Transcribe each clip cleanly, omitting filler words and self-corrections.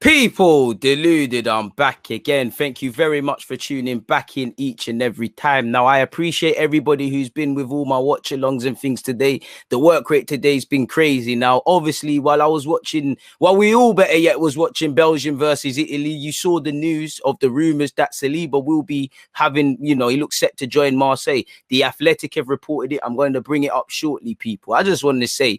People, Deluded, I'm back again. Thank you very much for tuning back in each and every time. Now, I appreciate everybody who's been with all my watch-alongs and things today. The work rate today's been crazy. Now, obviously, while we all better yet was watching Belgium versus Italy, you saw the news of the rumours that Saliba will be having, he looks set to join Marseille. The Athletic have reported it. I'm going to bring it up shortly, people. I just wanted to say,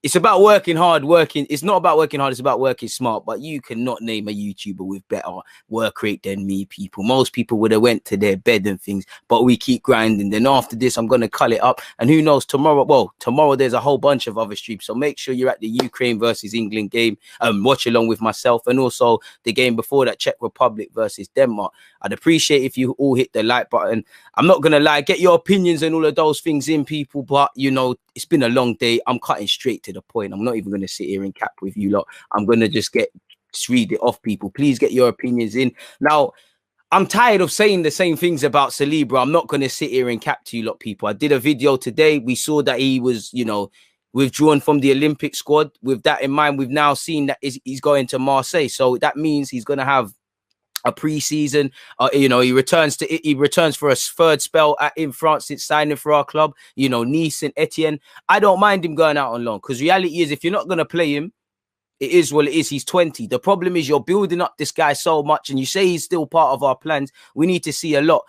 it's about working hard, It's not about working hard, it's about working smart. But you cannot name a YouTuber with better work rate than me, people. Most people would have went to their bed and things, but we keep grinding. Then after this, I'm going to cull it up. And who knows, tomorrow there's a whole bunch of other streams. So make sure you're at the Ukraine versus England game. Watch along with myself. And also the game before that, Czech Republic versus Denmark. I'd appreciate if you all hit the like button. I'm not going to lie, get your opinions and all of those things in, people. But, it's been a long day. I'm cutting straight to the point. I'm not even going to sit here and cap with you lot. I'm going to just read it off, people. Please get your opinions in. Now, I'm tired of saying the same things about Saliba. I'm not going to sit here and cap to you lot, people. I did a video today. We saw that he was, withdrawn from the Olympic squad. With that in mind, we've now seen that he's going to Marseille. So that means he's going to have a pre-season. He returns for a third spell in France since signing for our club. Nice and Etienne. I don't mind him going out on loan, because reality is, if you're not going to play him, it is what it is. He's 20. The problem is you're building up this guy so much, and you say he's still part of our plans. We need to see a lot.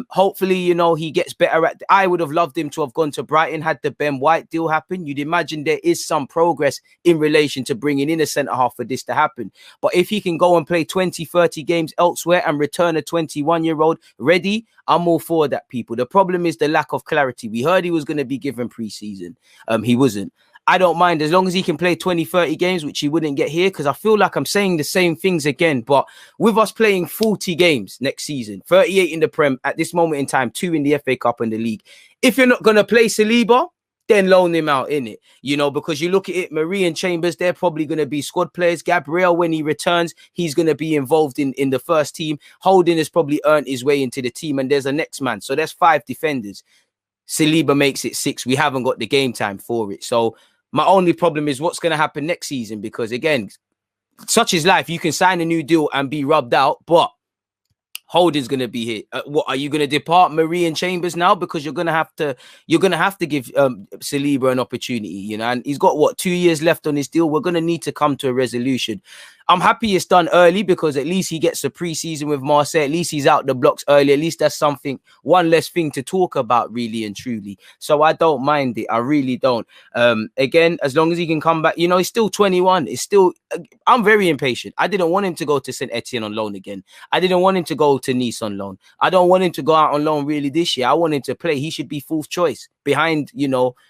Hopefully, he gets better at. I would have loved him to have gone to Brighton had the Ben White deal happen. You'd imagine there is some progress in relation to bringing in a centre-half for this to happen. But if he can go and play 20, 30 games elsewhere and return a 21-year-old ready, I'm all for that, people. The problem is the lack of clarity. We heard he was going to be given pre-season. He wasn't. I don't mind as long as he can play 20, 30 games, which he wouldn't get here, because I feel like I'm saying the same things again. But with us playing 40 games next season, 38 in the Prem at this moment in time, 2 in the FA Cup and the league. If you're not going to play Saliba, then loan him out, innit? Because you look at it, Marie and Chambers, they're probably going to be squad players. Gabriel, when he returns, he's going to be involved in the first team. Holding has probably earned his way into the team, and there's a next man. So there's 5 defenders. Saliba makes it 6. We haven't got the game time for it. So my only problem is what's going to happen next season, because, again, such is life. You can sign a new deal and be rubbed out, but Holding's going to be here. What are you going to depart Marie and Chambers now? Because you're going to have to give Saliba an opportunity, and he's got 2 years left on his deal. We're going to need to come to a resolution. I'm happy it's done early, because at least he gets a pre-season with Marseille. At least he's out the blocks early. At least that's one less thing to talk about, really and truly. So I don't mind it. I really don't. Again, as long as he can come back, he's still 21. I'm very impatient. I didn't want him to go to St. Etienne on loan again. I didn't want him to go to Nice on loan. I don't want him to go out on loan really this year. I want him to play. He should be fourth choice behind,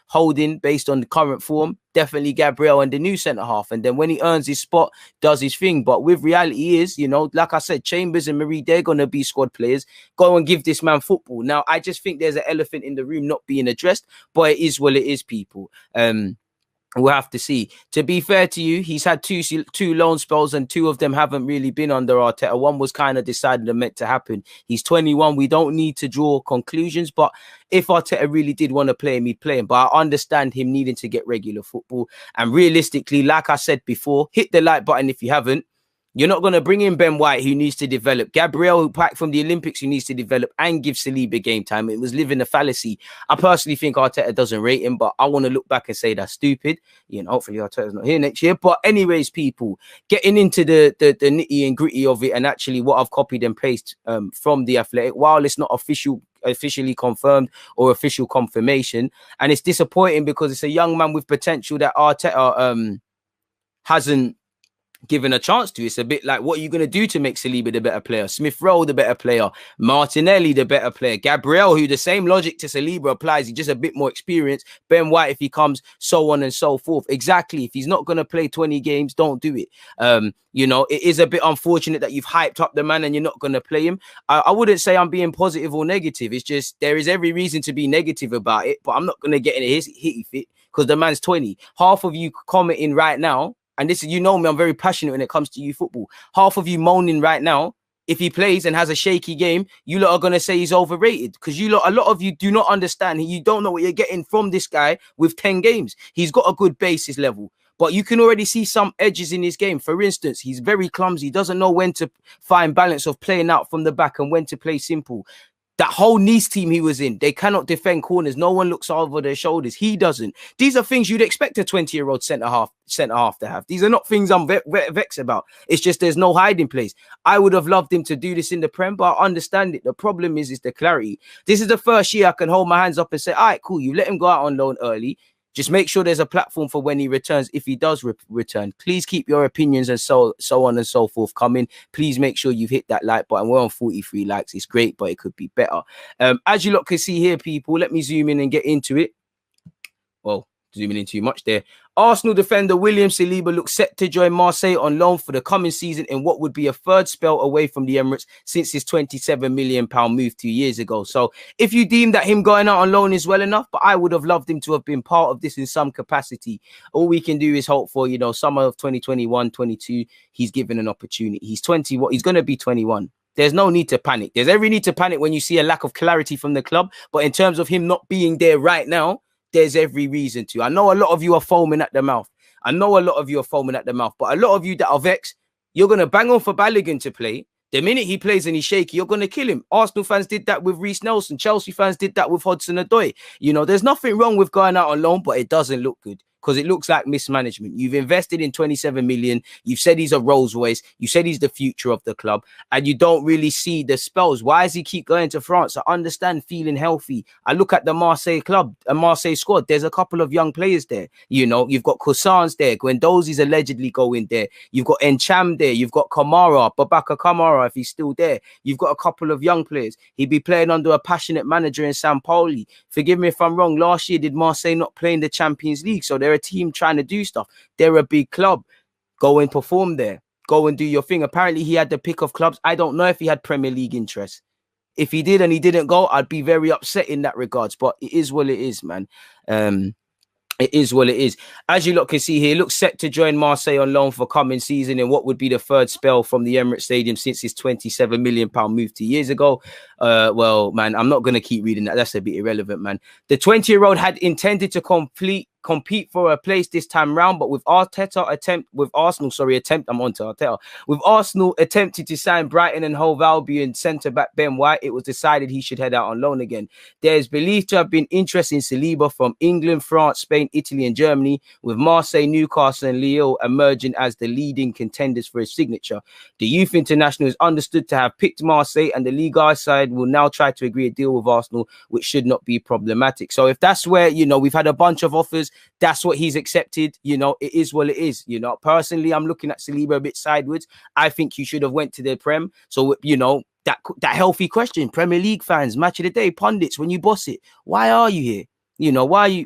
Holding based on the current form. Definitely Gabriel and the new centre-half. And then when he earns his spot, does his thing. But with reality is, like I said, Chambers and Marie, they're going to be squad players. Go and give this man football. Now, I just think there's an elephant in the room not being addressed. But it is what it is, people. We'll have to see. To be fair to you, he's had two loan spells, and 2 of them haven't really been under Arteta. One was kind of decided and meant to happen. He's 21. We don't need to draw conclusions, but if Arteta really did want to play him, he'd play him. But I understand him needing to get regular football. And realistically, like I said before, hit the like button if you haven't. You're not going to bring in Ben White, who needs to develop. Gabriel, who back from the Olympics, who needs to develop, and give Saliba game time. It was living a fallacy. I personally think Arteta doesn't rate him, but I want to look back and say that's stupid. Hopefully Arteta's not here next year. But anyways, people, getting into the nitty and gritty of it, and actually what I've copied and pasted from the Athletic, while it's not officially confirmed or official confirmation, and it's disappointing because it's a young man with potential that Arteta hasn't given a chance to. It's a bit like, what are you going to do to make Saliba the better player? Smith Rowe the better player, Martinelli the better player, Gabriel, who the same logic to Saliba applies, he's just a bit more experienced, Ben White if he comes, so on and so forth. Exactly. If he's not going to play 20 games, don't do it. It is a bit unfortunate that you've hyped up the man and you're not going to play him. I wouldn't say I'm being positive or negative. It's just there is every reason to be negative about it, but I'm not going to get in a hitty fit because the man's 20. Half of you commenting right now, and this is, me, I'm very passionate when it comes to youth football. Half of you moaning right now, if he plays and has a shaky game, you lot are going to say he's overrated, because a lot of you do not understand. You don't know what you're getting from this guy with 10 games. He's got a good basis level. but you can already see some edges in his game. For instance, he's very clumsy. He doesn't know when to find balance of playing out from the back and when to play simple. That whole Nice team he was in, they cannot defend corners. No one looks over their shoulders. He doesn't. These are things you'd expect a 20-year-old centre half to have. These are not things I'm vexed about. It's just there's no hiding place. I would have loved him to do this in the Prem, but I understand it. The problem is the clarity. This is the first year I can hold my hands up and say, all right, cool, you let him go out on loan early. Just make sure there's a platform for when he returns, if he does return. Please keep your opinions and so on and so forth coming. Please make sure you've hit that like button. We're on 43 likes. It's great, but it could be better. As you lot can see here, people, let me zoom in and get into it. Well, zooming in too much there. Arsenal defender William Saliba looks set to join Marseille on loan for the coming season in what would be a third spell away from the Emirates since his £27 million move 2 years ago. So if you deem that him going out on loan is well enough, but I would have loved him to have been part of this in some capacity. All we can do is hope for, you know, summer of 2021, 22, he's given an opportunity. He's 20, he's going to be 21. There's no need to panic. There's every need to panic when you see a lack of clarity from the club. But in terms of him not being there right now, there's every reason to. I know a lot of you are foaming at the mouth. But a lot of you that are vexed, you're going to bang on for Balogun to play. The minute he plays and he's shaky, you're going to kill him. Arsenal fans did that with Reece Nelson. Chelsea fans did that with Hudson-Odoi. You know, there's nothing wrong with going out on loan, but it doesn't look good. Because it looks like mismanagement. You've invested in 27 million. You've said he's a Rolls Royce. You said he's the future of the club. And you don't really see the spells. Why does he keep going to France? I understand feeling healthy. I look at the Marseille club, a Marseille squad. There's a couple of young players there. You know, you've got Coussins there. Guendouzi's allegedly going there. You've got Encham there. You've got Kamara, Babaka Kamara, if he's still there. You've got a couple of young players. He'd be playing under a passionate manager in Sampaoli. Forgive me if I'm wrong. Last year, did Marseille not play in the Champions League? So they're a team trying to do stuff. They're a big club. Go and perform there. Go and do your thing. Apparently, he had the pick of clubs. I don't know if he had Premier League interest. If he did and he didn't go, I'd be very upset in that regards. But it is what it is, man. It is what it is. As you lot can see here, looks set to join Marseille on loan for coming season in what would be the third spell from the Emirates Stadium since his £27 million move 2 years ago. Well, man, I'm not going to keep reading that. That's a bit irrelevant, man. The 20-year-old had intended to compete for a place this time round, but with Arsenal attempting to sign Brighton and Hove Albion centre-back Ben White, it was decided he should head out on loan again. There is believed to have been interest in Saliba from England, France, Spain, Italy and Germany, with Marseille, Newcastle and Lille emerging as the leading contenders for his signature. The youth international is understood to have picked Marseille, and the Liga side will now try to agree a deal with Arsenal, which should not be problematic. So if that's where, you know, we've had a bunch of offers, that's what he's accepted. You know, it is what it is. You know, personally, I'm looking at Saliba a bit sideways. I think you should have went to the Prem. So, you know, that healthy question, Premier League fans, match of the day, pundits, when you boss it, why are you here? You know, why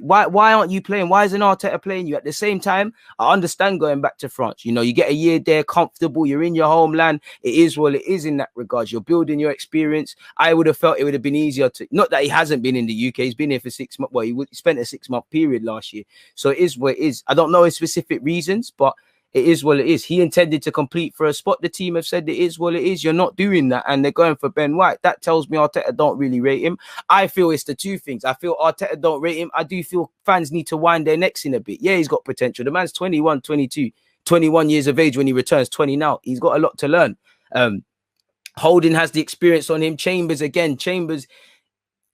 aren't you playing? Why isn't Arteta playing you? At the same time, I understand going back to France. You know, you get a year there, comfortable, you're in your homeland. It is what it is in that regard. You're building your experience. I would have felt it would have been easier to, not that he hasn't been in the UK, he's been here for 6 months. Well, he spent a 6-month period last year. So it is what it is. I don't know his specific reasons, but it is what it is. He intended to compete for a spot. The team have said it is what it is. You're not doing that. And they're going for Ben White. That tells me Arteta don't really rate him. I feel it's the two things. I feel Arteta don't rate him. I do feel fans need to wind their necks in a bit. Yeah, he's got potential. The man's 21, 22, 21 years of age when he returns, 20 now. He's got a lot to learn. Holding has the experience on him. Chambers,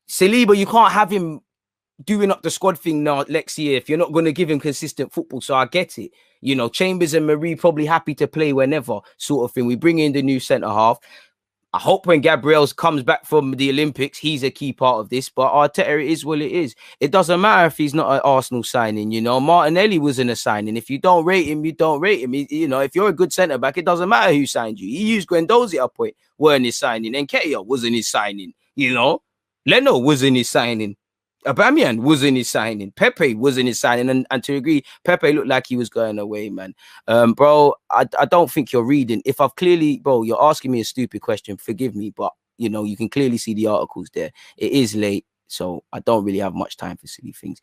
Saliba, you can't have him doing up the squad thing now next year if you're not going to give him consistent football. So I get it. You know, Chambers and Marie probably happy to play whenever, sort of thing. We bring in the new centre-half. I hope when Gabriel's comes back from the Olympics, he's a key part of this. But Arteta, it is what it is. It doesn't matter if he's not an Arsenal signing. You know, Martinelli wasn't a signing. If you don't rate him, you don't rate him. You know, if you're a good centre-back, it doesn't matter who signed you. He used Guendouzi at a point, weren't his signing. And Nketiah wasn't his signing. You know, Leno wasn't his signing. Aubameyang wasn't his signing. Pepe wasn't his signing. And to agree, Pepe looked like he was going away, man. Bro, I don't think you're reading. If I've clearly, bro, you're asking me a stupid question. Forgive me, but, you know, you can clearly see the articles there. It is late, so I don't really have much time for silly things.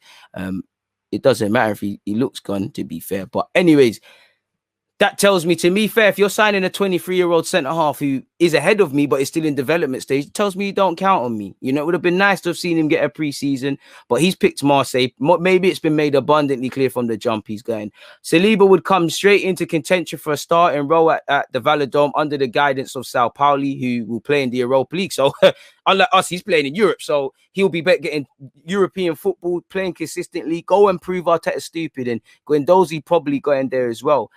It doesn't matter if he looks gone, to be fair. But anyways, that tells me, to me, fair, if you're signing a 23-year-old centre-half who is ahead of me, but is still in development stage, tells me you don't count on me. You know, it would have been nice to have seen him get a pre-season, but he's picked Marseille. Maybe it's been made abundantly clear from the jump he's going. Saliba would come straight into contention for a starting role at the Valladolid under the guidance of Sao Paulo, who will play in the Europa League. So unlike us, he's playing in Europe. So he'll be getting European football, playing consistently. Go and prove Arteta's stupid. And Guendouzi probably going there as well.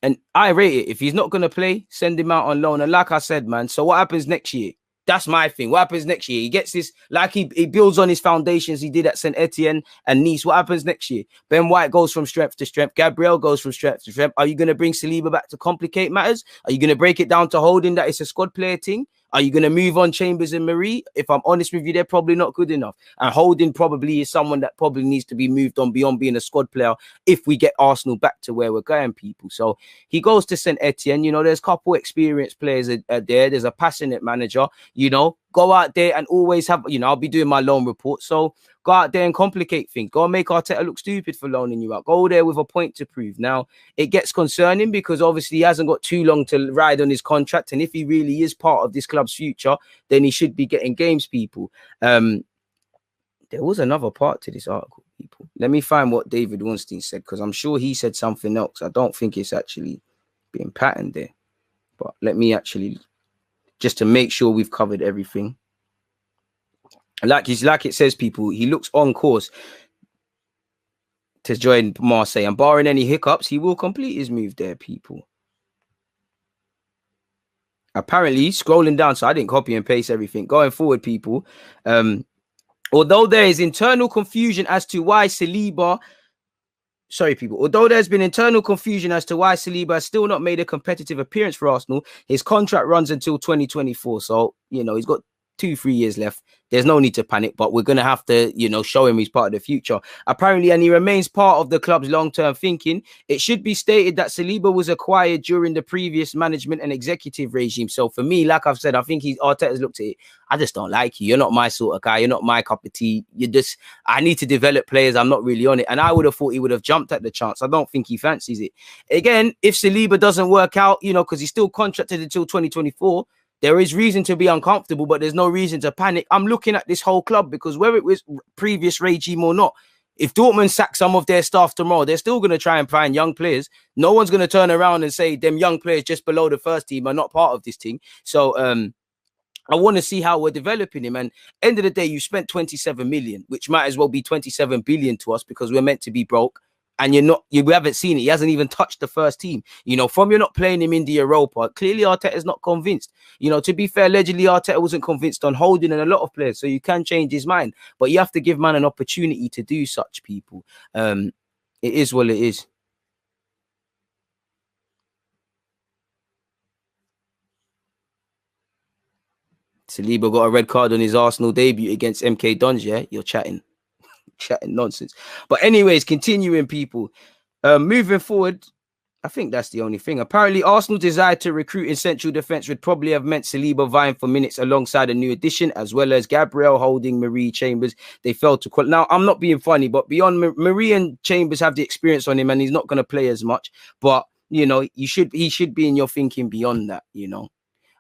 And I rate it. If he's not going to play, send him out on loan. And like I said, man, so what happens next year? That's my thing. What happens next year? He gets this, like he builds on his foundations he did at St. Etienne and Nice. What happens next year? Ben White goes from strength to strength. Gabriel goes from strength to strength. Are you going to bring Saliba back to complicate matters? Are you going to break it down to Holding that it's a squad player thing? Are you going to move on Chambers and Marie? If I'm honest with you, they're probably not good enough. And Holding probably is someone that probably needs to be moved on beyond being a squad player if we get Arsenal back to where we're going, people. So he goes to St. Etienne. You know, there's a couple experienced players there. There's a passionate manager. You know, go out there and always have, you know, I'll be doing my loan report. So go out there and complicate things. Go and make Arteta look stupid for loaning you out. Go there with a point to prove. Now, it gets concerning because obviously he hasn't got too long to ride on his contract. And if he really is part of this club's future, then he should be getting games, people. There was another part to this article, people. Let me find what David Weinstein said, because I'm sure he said something else. I don't think it's actually being patterned there. But let me actually, just to make sure we've covered everything. Like it says, people, he looks on course to join Marseille, and barring any hiccups, he will complete his move there, people. Apparently, scrolling down, so I didn't copy and paste everything. Going forward, people, although there is internal confusion as to why Saliba... Sorry, people. Although there's been internal confusion as to why Saliba has still not made a competitive appearance for Arsenal, his contract runs until 2024. So, you know, he's got 2-3 years left. There's no need to panic, but we're going to have to, you know, show him he's part of the future. Apparently, and he remains part of the club's long-term thinking. It should be stated that Saliba was acquired during the previous management and executive regime. So for me, like I've said, I think Arteta's looked at it. I just don't like you. You're not my sort of guy. You're not my cup of tea. I need to develop players. I'm not really on it. And I would have thought he would have jumped at the chance. I don't think he fancies it. Again, if Saliba doesn't work out, you know, because he's still contracted until 2024, there is reason to be uncomfortable, but there's no reason to panic. I'm looking at this whole club because whether it was previous regime or not, if Dortmund sack some of their staff tomorrow, they're still going to try and find young players. No one's going to turn around and say them young players just below the first team are not part of this team. So I want to see how we're developing him. And end of the day, you spent 27 million, which might as well be 27 billion to us because we're meant to be broke. And you haven't seen it. He hasn't even touched the first team. You know, from you're not playing him in the Europa, clearly Arteta's not convinced. You know, to be fair, allegedly Arteta wasn't convinced on Holding and a lot of players, so you can change his mind. But you have to give man an opportunity to do such, people. It is what it is. Saliba got a red card on his Arsenal debut against MK Dons, yeah? You're chatting nonsense. But anyways, continuing, people. Moving forward, I think that's the only thing. Apparently, Arsenal desire to recruit in central defence would probably have meant Saliba vying for minutes alongside a new addition, as well as Gabriel, Holding, Marie, Chambers. They failed to qualify. Now, I'm not being funny, but beyond Marie and Chambers have the experience on him, and he's not going to play as much. But, you know, he should be in your thinking beyond that, you know.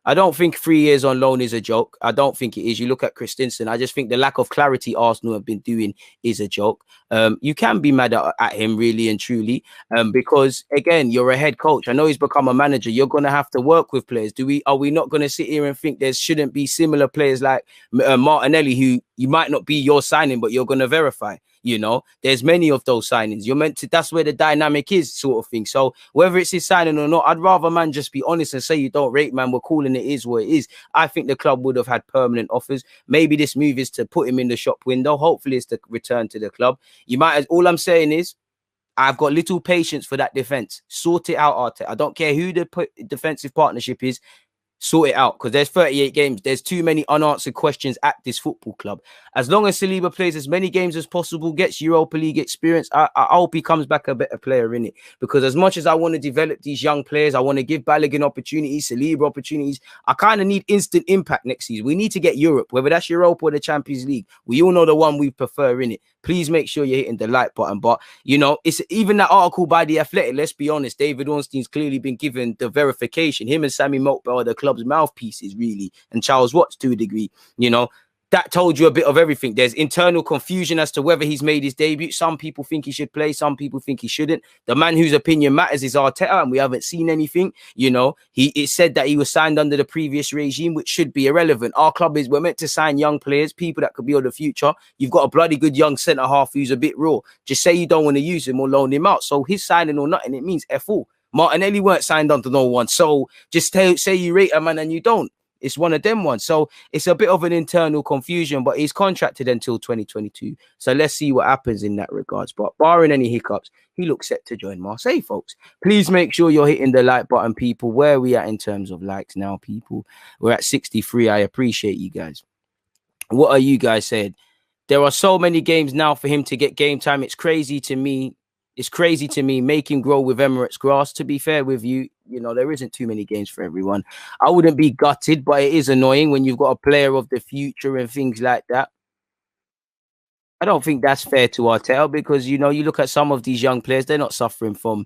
I don't think 3 years on loan is a joke. I don't think it is. You look at Christensen. I just think the lack of clarity Arsenal have been doing is a joke. You can be mad at him, really and truly, because, again, you're a head coach. I know he's become a manager. You're going to have to work with players. Are we not going to sit here and think there shouldn't be similar players like Martinelli, who you might not be your signing, but you're going to verify? You know, there's many of those signings. You're meant to, that's where the dynamic is, sort of thing. So whether it's his signing or not, I'd rather, man, just be honest and say you don't rate, man. We're calling it is what it is. I think the club would have had permanent offers. Maybe this move is to put him in the shop window. Hopefully it's to return to the club. All I'm saying is, I've got little patience for that defense. Sort it out, Arteta. I don't care who the defensive partnership is. Sort it out, because there's 38 games. There's too many unanswered questions at this football club. As long as Saliba plays as many games as possible, gets Europa League experience, I hope he comes back a better player in it. Because as much as I want to develop these young players, I want to give Balogun opportunities, Saliba opportunities, I kind of need instant impact next season. We need to get Europe, whether that's Europa or the Champions League. We all know the one we prefer in it. please make sure you're hitting the like button. But, you know, it's even that article by The Athletic, let's be honest, David Ornstein's clearly been given the verification. Him and Sammy Mokbel are the club's mouthpieces, really, and Charles Watts to a degree, you know. That told you a bit of everything. There's internal confusion as to whether he's made his debut. Some people think he should play. Some people think he shouldn't. The man whose opinion matters is Arteta, and we haven't seen anything. You know, it said that he was signed under the previous regime, which should be irrelevant. Our club we're meant to sign young players, people that could be on the future. You've got a bloody good young centre-half who's a bit raw. Just say you don't want to use him or loan him out. So his signing or nothing, it means F all. Martinelli weren't signed under no one. So just say you rate a man and you don't. It's one of them ones. So it's a bit of an internal confusion, but he's contracted until 2022. So let's see what happens in that regards. But barring any hiccups, he looks set to join Marseille, folks. Please make sure you're hitting the like button, people. Where are we at in terms of likes now, people? We're at 63. I appreciate you guys. What are you guys saying? There are so many games now for him to get game time. It's crazy to me. It's crazy to me. Make him grow with Emirates grass. To be fair with you, you know, there isn't too many games for everyone. I wouldn't be gutted, but it is annoying when you've got a player of the future and things like that. I don't think that's fair to Arteta because, you know, you look at some of these young players, they're not suffering from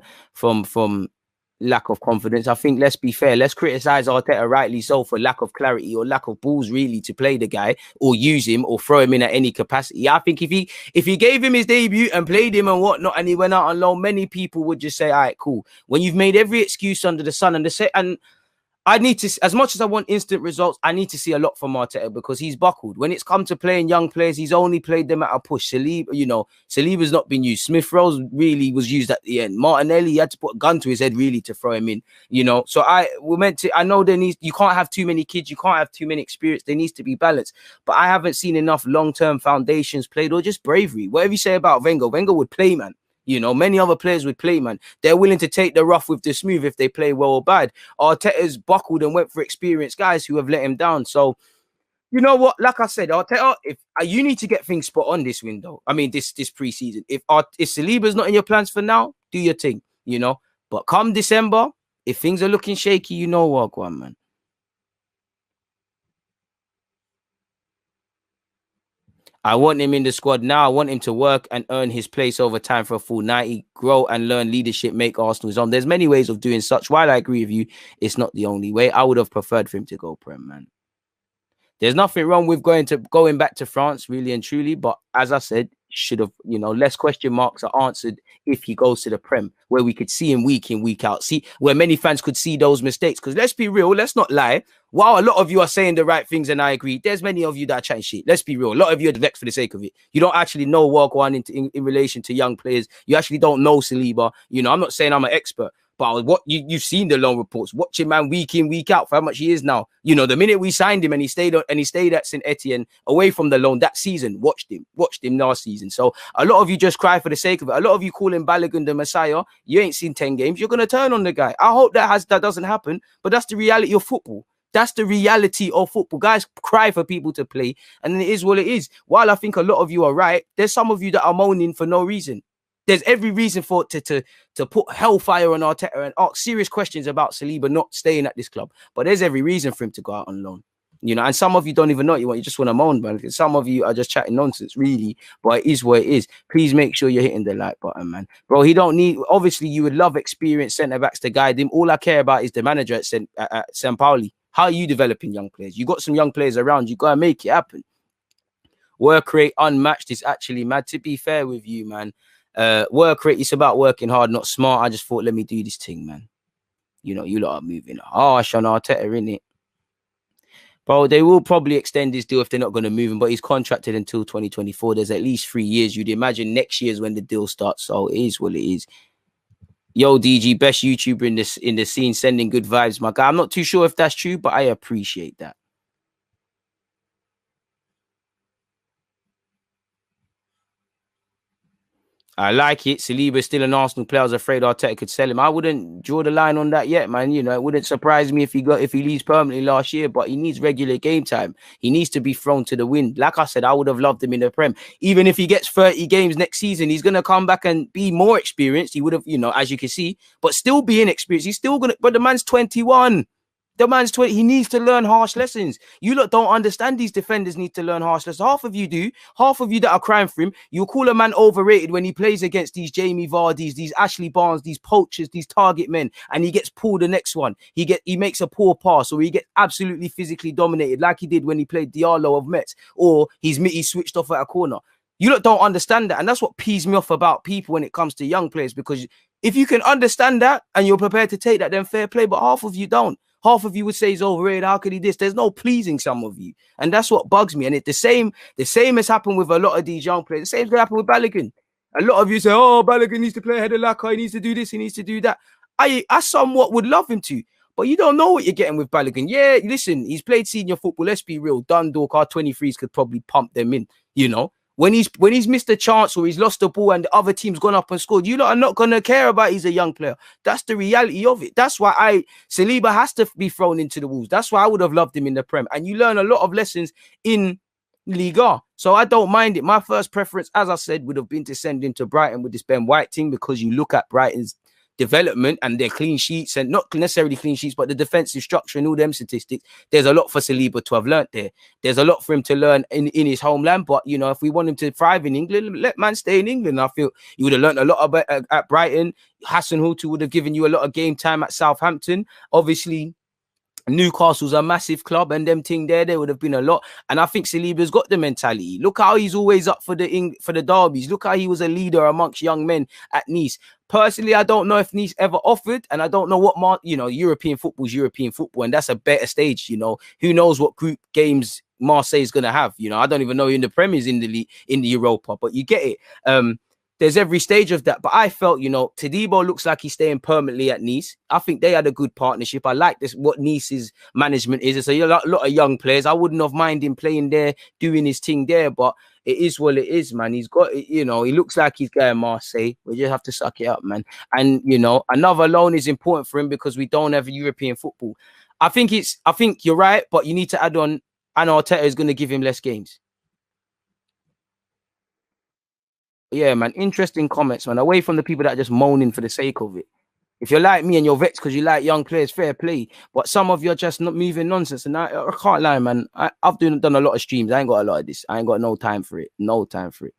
lack of confidence. I think, let's be fair, let's criticize Arteta rightly so for lack of clarity or lack of balls really to play the guy or use him or throw him in at any capacity. I think if he gave him his debut and played him and whatnot and he went out on loan, many people would just say, all right, cool. When you've made every excuse under the sun and I need to, as much as I want instant results, I need to see a lot from Arteta because he's buckled. When it's come to playing young players, he's only played them at a push. Saliba, you know, Saliba's not been used. Smith-Rowe really was used at the end. Martinelli, he had to put a gun to his head really to throw him in, you know. So I know you can't have too many kids. You can't have too many experience. There needs to be balance. But I haven't seen enough long-term foundations played or just bravery. Whatever you say about Wenger would play, man. You know, many other players would play, man. They're willing to take the rough with the smooth if they play well or bad. Arteta's buckled and went for experienced guys who have let him down. So, you know what? Like I said, Arteta, if you need to get things spot on this window. I mean, this preseason. If Saliba's not in your plans for now, do your thing, you know. But come December, if things are looking shaky, you know what, go on, man. I want him in the squad now. I want him to work and earn his place over time for a full 90, grow and learn leadership, make Arsenal his own. There's many ways of doing such. While I agree with you, it's not the only way. I would have preferred for him to go Prem, man. There's nothing wrong with going back to France, really and truly. But as I said, should have, you know, less question marks are answered if he goes to the Prem, where we could see him week in, week out. See, where many fans could see those mistakes. Because let's be real, let's not lie. While a lot of you are saying the right things, and I agree, there's many of you that are chatting shit. Let's be real. A lot of you are vexed for the sake of it. You don't actually know what going in relation to young players. You actually don't know Saliba. You know, I'm not saying I'm an expert. But what you've seen the loan reports, watching man week in, week out for how much he is now. You know, the minute we signed him and he stayed at St. Etienne away from the loan that season, watched him last season. So a lot of you just cry for the sake of it. A lot of you call him Balogun the Messiah. You ain't seen 10 games. You're gonna turn on the guy. I hope that doesn't happen, but that's the reality of football. That's the reality of football. Guys cry for people to play, and it is what it is. While I think a lot of you are right, there's some of you that are moaning for no reason. There's every reason for to put hellfire on Arteta and ask serious questions about Saliba not staying at this club. But there's every reason for him to go out on loan. You know, and some of you don't even know you just want to moan, man. Some of you are just chatting nonsense, really. But it is what it is. Please make sure you're hitting the like button, man. Bro, he don't need, obviously you would love experienced centre-backs to guide him. All I care about is the manager at St. Pauli. How are you developing young players? You got some young players around. You got to make it happen. Work rate unmatched is actually mad. To be fair with you, man. Work rate, it's about working hard, not smart. I just thought, let me do this thing, man. You know, you lot are moving harsh on Arteta, innit? Bro, they will probably extend his deal if they're not going to move him, but he's contracted until 2024. There's at least 3 years. You'd imagine next year's when the deal starts. So it is what it is. Yo, DG, best YouTuber in the scene, sending good vibes, my guy. I'm not too sure if that's true, but I appreciate that. I like it. Saliba's still an Arsenal player. I was afraid Arteta could sell him. I wouldn't draw the line on that yet, man. You know, it wouldn't surprise me if he leaves permanently last year, but he needs regular game time. He needs to be thrown to the wind. Like I said, I would have loved him in the Prem. Even if he gets 30 games next season, he's going to come back and be more experienced. He would have, you know, as you can see, but still be inexperienced. He's still going to, but the man's 21. The man's 20. He needs to learn harsh lessons. You lot don't understand these defenders need to learn harsh lessons. Half of you do. Half of you that are crying for him, you call a man overrated when he plays against these Jamie Vardys, these Ashley Barnes, these poachers, these target men, and he gets pulled the next one. He makes a poor pass, or he gets absolutely physically dominated like he did when he played Diallo of Mets, or he's switched off at a corner. You lot don't understand that. And that's what pees me off about people when it comes to young players, because if you can understand that and you're prepared to take that, then fair play. But half of you don't. Half of you would say he's overrated. How could he this? There's no pleasing some of you. And that's what bugs me. And the same has happened with a lot of these young players. The same's going to happen with Balogun. A lot of you say, oh, Balogun needs to play ahead of Laka. He needs to do this. He needs to do that. I somewhat would love him to. But you don't know what you're getting with Balogun. Yeah, listen, he's played senior football. Let's be real. Dundalk, our 23s could probably pump them in, you know. When he's missed a chance or he's lost the ball and the other team's gone up and scored, you lot are not going to care about he's a young player. That's the reality of it. That's why Saliba has to be thrown into the wolves. That's why I would have loved him in the Prem. And you learn a lot of lessons in Liga. So I don't mind it. My first preference, as I said, would have been to send him to Brighton with this Ben White thing, because you look at Brighton's development and their clean sheets, and not necessarily clean sheets, but the defensive structure and all them statistics. There's a lot for Saliba to have learnt there. There's a lot for him to learn in his homeland. But, you know, if we want him to thrive in England, let man stay in England. I feel you would have learnt a lot about at Brighton. Hassan Hutu would have given you a lot of game time at Southampton. Obviously, Newcastle's a massive club, and them thing there would have been a lot. And I think Saliba's got the mentality. Look how he's always up for the derbies. Look how he was a leader amongst young men at Nice. Personally, I don't know if Nice ever offered, and I don't know what European football is European football, and that's a better stage. You know, who knows what group games Marseille is going to have? You know, I don't even know in the Premier's in the league, in the Europa, but you get it. There's every stage of that. But I felt, you know, Todibo looks like he's staying permanently at Nice. I think they had a good partnership. I like this, what Nice's management is. It's a lot of young players. I wouldn't have minded him playing there, doing his thing there, but it is what it is, man. He's got, you know, he looks like he's going Marseille. We just have to suck it up, man. And, you know, another loan is important for him because we don't have European football. I think you're right, but you need to add on, and Arteta is going to give him less games. Yeah, man. Interesting comments, man. Away from the people that are just moaning for the sake of it. If you're like me and you're vexed because you like young players, fair play. But some of you are just not moving nonsense. And I can't lie, man. I've done a lot of streams. I ain't got a lot of this. I ain't got no time for it. No time for it.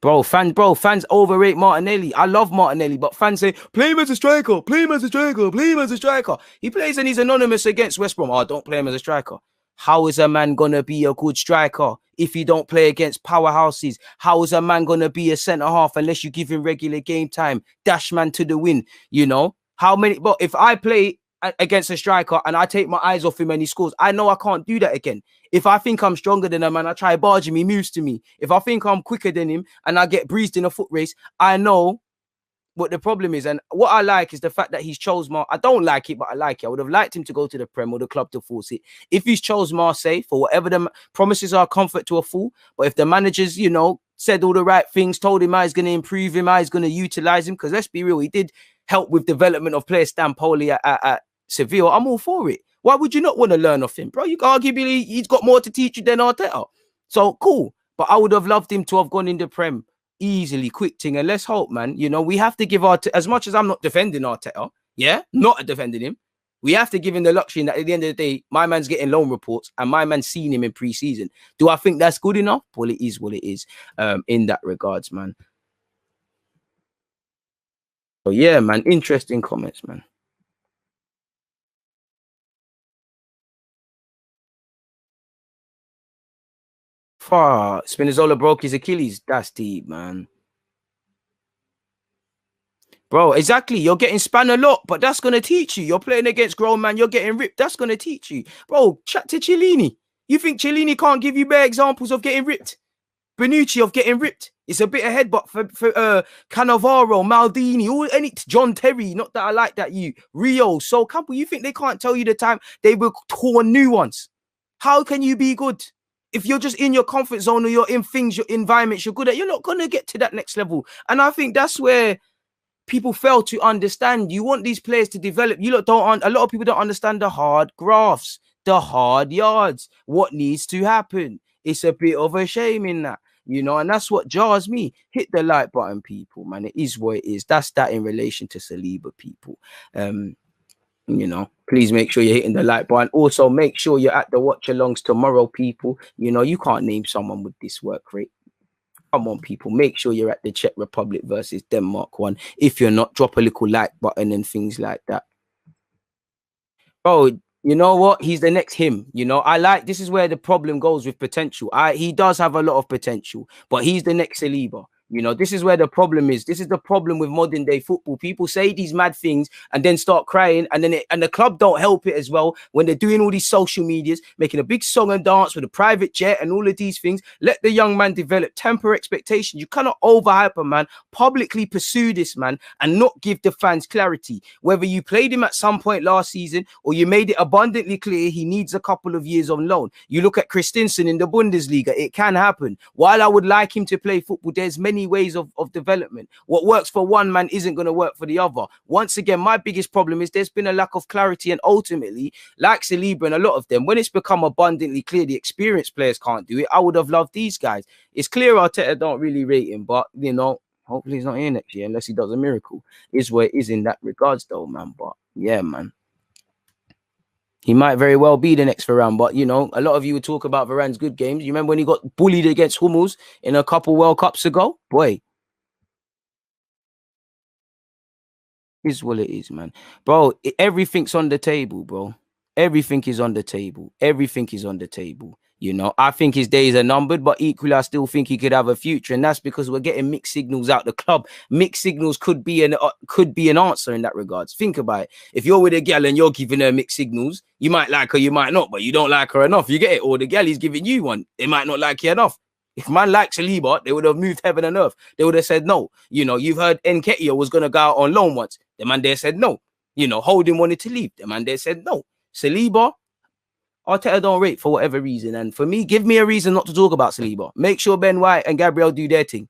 Bro, fans overrate Martinelli. I love Martinelli, but fans say, play him as a striker, play him as a striker, play him as a striker. He plays and he's anonymous against West Brom. Oh, don't play him as a striker. How is a man going to be a good striker if he don't play against powerhouses? How is a man going to be a centre-half unless you give him regular game time? Dash man to the win, you know? But if I play against a striker and I take my eyes off him and he scores, I know I can't do that again. If I think I'm stronger than him and I try barge him, he moves to me. If I think I'm quicker than him and I get breezed in a foot race, I know what the problem is. And what I like is the fact that he's chose I don't like it, but I like it. I would have liked him to go to the Prem or the club to force it. If he's chose Marseille for whatever the promises are, comfort to a fool. But if the managers, you know, said all the right things, told him how he's going to improve him, how he's going to utilize him, because let's be real, he did help with development of player Stampoli at Seville. I'm all for it. Why would you not want to learn off him, bro? You can arguably, he's got more to teach you than Arteta. So cool. But I would have loved him to have gone in the Prem easily, quick thing. And let's hope, man, you know, we have to give as much as I'm not defending Arteta, yeah, not defending him, we have to give him the luxury that at the end of the day, my man's getting loan reports and my man's seen him in pre-season. Do I think that's good enough? Well, it is what it is in that regards, man. So yeah, man, interesting comments, man. Far Spinazzola broke his Achilles. That's deep, man. Bro, exactly. You're getting spun a lot, but that's going to teach you. You're playing against grown man. You're getting ripped. That's going to teach you. Bro, chat to Cellini. You think Cellini can't give you bare examples of getting ripped? Bonucci of getting ripped. It's a bit ahead, but for Cannavaro, Maldini, John Terry, not that I like that you. Rio, Sol Campbell, you think they can't tell you the time they were torn new ones? How can you be good? If you're just in your comfort zone or you're in things, your environments you're good at, you're not going to get to that next level. And I think that's where people fail to understand. You want these players to develop. A lot of people don't understand the hard graphs, the hard yards, what needs to happen. It's a bit of a shame in that. you know, and that's what jars me. Hit the like button, people, man. It is what it is. That's that in relation to Saliba, people. You know, please make sure you're hitting the like button. Also, make sure you're at the watch alongs tomorrow, people. You know, you can't name someone with this work rate. Come on, people. Make sure you're at the Czech Republic versus Denmark one. If you're not, drop a little like button and things like that. Bro, you know what? He's the next him. You know, I like this is where the problem goes with potential. He does have a lot of potential, but he's the next Saliba. You know, this is where the problem is. This is the problem with modern day football. People say these mad things and then start crying, and then the club don't help it as well when they're doing all these social medias, making a big song and dance with a private jet and all of these things. Let the young man develop, temper expectations. You cannot overhype a man, publicly pursue this man, and not give the fans clarity. Whether you played him at some point last season or you made it abundantly clear he needs a couple of years on loan. You look at Christensen in the Bundesliga, it can happen. While I would like him to play football, there's many ways of development. What works for one man isn't going to work for the other. Once again, my biggest problem is there's been a lack of clarity, and ultimately, like Saliba and a lot of them, when it's become abundantly clear the experienced players can't do it, I would have loved these guys. It's clear Arteta don't really rate him, but, you know, hopefully he's not here next year unless he does a miracle. Is where it is in that regards, though, man. But, yeah, man. He might very well be the next Varane, but, you know, a lot of you would talk about Varane's good games. You remember when he got bullied against Hummels in a couple World Cups ago? Boy, is what it is, man. Bro, everything's on the table, bro. Everything is on the table. Everything is on the table. You know, I think his days are numbered, but equally, I still think he could have a future, and that's because we're getting mixed signals out the club. Mixed signals could be an answer in that regards. Think about it. If you're with a gal and you're giving her mixed signals, you might like her, you might not, but you don't like her enough. You get it? Or the gal is giving you one, they might not like you enough. If man likes Saliba, they would have moved heaven and earth. They would have said no. You know, you've heard Nketiah was going to go out on loan once. The man there said no. You know, Holding wanted to leave. The man there said no. Saliba, Arteta don't rate for whatever reason. And for me, give me a reason not to talk about Saliba. Make sure Ben White and Gabriel do their thing.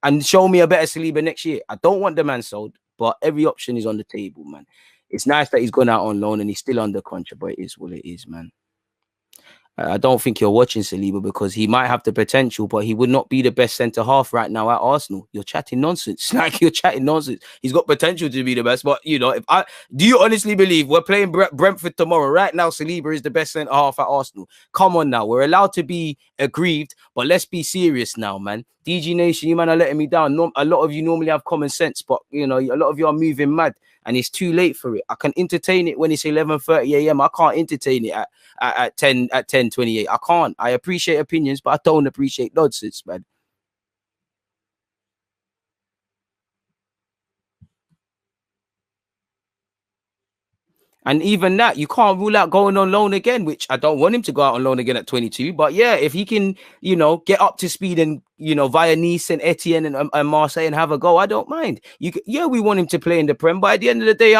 And show me a better Saliba next year. I don't want the man sold, but every option is on the table, man. It's nice that he's gone out on loan and he's still under contract, but it is what it is, man. I don't think you're watching Saliba because he might have the potential, but he would not be the best centre half right now at Arsenal. You're chatting nonsense. Like, you're chatting nonsense. He's got potential to be the best, but, you know, do you honestly believe we're playing Brentford tomorrow? Right now, Saliba is the best centre half at Arsenal. Come on now. We're allowed to be aggrieved, but let's be serious now, man. DG Nation, you man are letting me down. A lot of you normally have common sense, but, you know, a lot of you are moving mad. And it's too late for it. I can entertain it when it's 11:30 a.m. I can't entertain it at 10:28. I can't. I appreciate opinions, but I don't appreciate nonsense, man. And even that, you can't rule out going on loan again, which I don't want him to go out on loan again at 22. But yeah, if he can, you know, get up to speed and, you know, via Nice and Etienne and Marseille and have a go, I don't mind. Yeah, we want him to play in the Prem, but at the end of the day,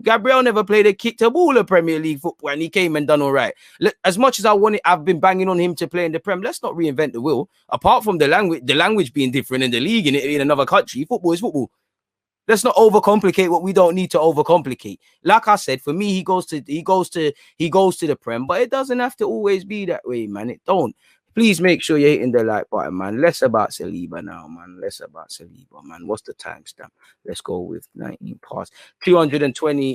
Gabriel never played a kick to ball of Premier League football, and he came and done all right. As much as I've been banging on him to play in the Prem, let's not reinvent the wheel. Apart from the language being different in the league in another country, football is football. Let's not overcomplicate what we don't need to overcomplicate. Like I said, for me, he goes to the Prem, but it doesn't have to always be that way, man. It don't. Please make sure you're hitting the like button, man. Less about Saliba now, man. Less about Saliba, man. What's the timestamp? Let's go with 19 past 220.